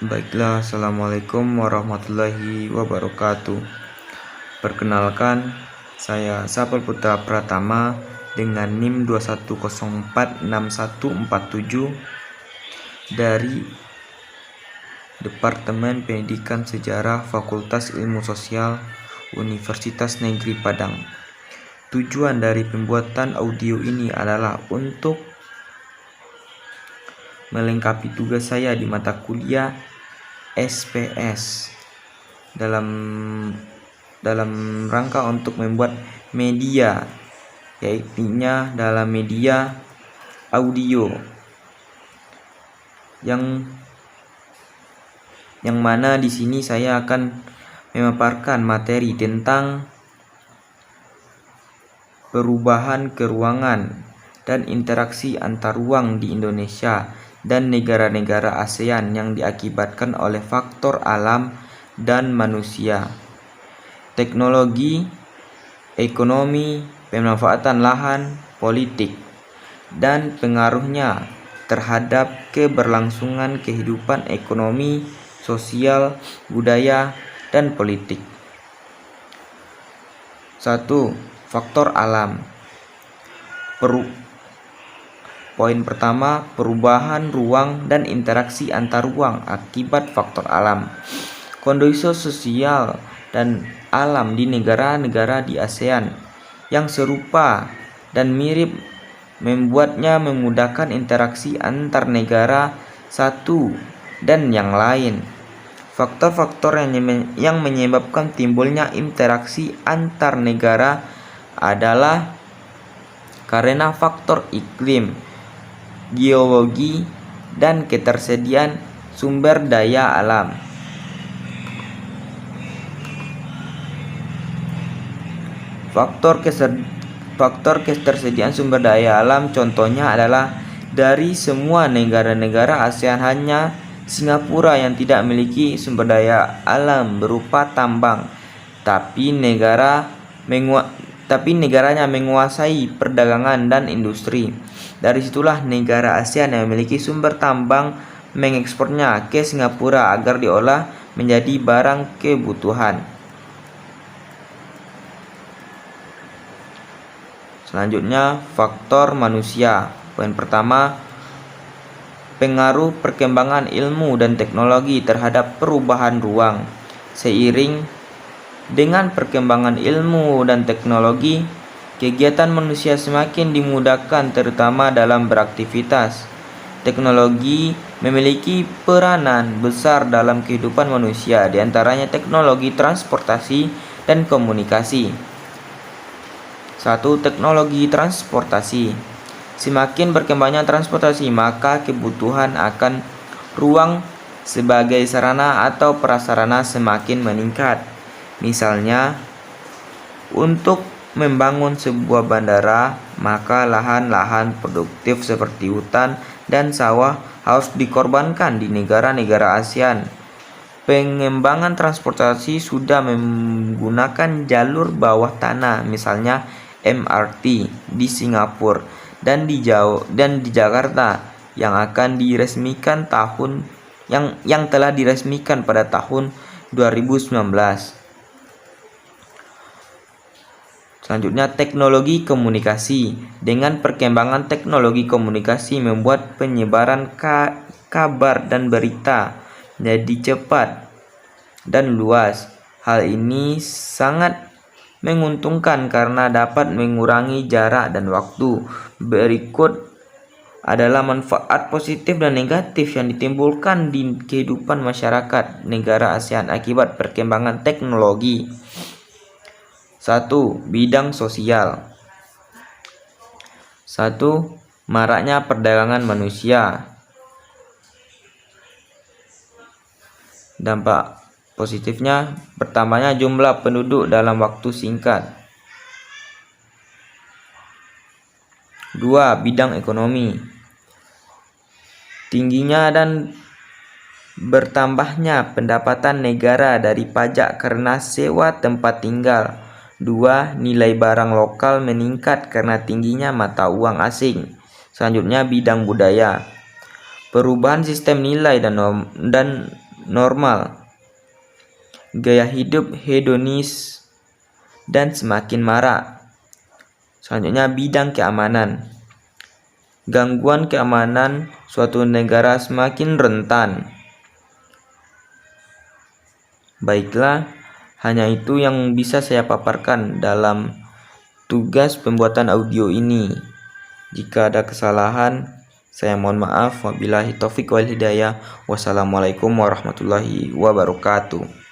Baiklah, Assalamualaikum warahmatullahi wabarakatuh. Perkenalkan, saya Sapel Putra Pratama dengan NIM 2104647 dari Departemen Pendidikan Sejarah Fakultas Ilmu Sosial Universitas Negeri Padang. Tujuan dari pembuatan audio ini adalah untuk melengkapi tugas saya di mata kuliah SPS dalam rangka untuk membuat media, yaitu dalam media audio yang mana di sini saya akan memaparkan materi tentang perubahan keruangan dan interaksi antar ruang di Indonesia dan negara-negara ASEAN yang diakibatkan oleh faktor alam dan manusia, teknologi, ekonomi, pemanfaatan lahan, politik, dan pengaruhnya terhadap keberlangsungan kehidupan ekonomi, sosial, budaya, dan politik. 1. Faktor alam. Poin pertama, perubahan ruang dan interaksi antar ruang akibat faktor alam. Kondisi sosial dan alam di negara-negara di ASEAN yang serupa dan mirip membuatnya memudahkan interaksi antar negara satu dan yang lain. Faktor-faktor yang menyebabkan timbulnya interaksi antar negara adalah karena faktor iklim, geologi, dan ketersediaan sumber daya alam. Faktor ketersediaan sumber daya alam contohnya adalah dari semua negara-negara ASEAN hanya Singapura yang tidak memiliki sumber daya alam berupa tambang, tapi negaranya menguasai perdagangan dan industri. Dari situlah negara ASEAN yang memiliki sumber tambang mengekspornya ke Singapura agar diolah menjadi barang kebutuhan. Selanjutnya, faktor manusia. Poin pertama, pengaruh perkembangan ilmu dan teknologi terhadap perubahan ruang. Seiring dengan perkembangan ilmu dan teknologi, kegiatan manusia semakin dimudahkan terutama dalam beraktivitas. Teknologi memiliki peranan besar dalam kehidupan manusia, di antaranya teknologi transportasi dan komunikasi. 1. Teknologi transportasi. Semakin berkembangnya transportasi, maka kebutuhan akan ruang sebagai sarana atau prasarana semakin meningkat. Misalnya, untuk membangun sebuah bandara, maka lahan-lahan produktif seperti hutan dan sawah harus dikorbankan di negara-negara ASEAN. Pengembangan transportasi sudah menggunakan jalur bawah tanah, misalnya MRT di Singapura dan di Jakarta yang telah diresmikan pada tahun 2019. Selanjutnya, teknologi komunikasi. Dengan perkembangan teknologi komunikasi membuat penyebaran kabar dan berita jadi cepat dan luas. Hal ini sangat menguntungkan karena dapat mengurangi jarak dan waktu. Berikut adalah manfaat positif dan negatif yang ditimbulkan di kehidupan masyarakat negara ASEAN akibat perkembangan teknologi. 1. Bidang sosial. 1. Maraknya perdagangan manusia. Dampak positifnya, bertambahnya jumlah penduduk dalam waktu singkat. 2. Bidang ekonomi. Tingginya dan bertambahnya pendapatan negara dari pajak karena sewa tempat tinggal. 2. Nilai barang lokal meningkat karena tingginya mata uang asing. Selanjutnya, bidang budaya. Perubahan sistem nilai dan normal, gaya hidup hedonis, dan semakin marak. Selanjutnya, bidang keamanan. Gangguan keamanan suatu negara semakin rentan. Baiklah, hanya itu yang bisa saya paparkan dalam tugas pembuatan audio ini. Jika ada kesalahan, saya mohon maaf. Wabillahi taufik wal hidayah. Wassalamualaikum warahmatullahi wabarakatuh.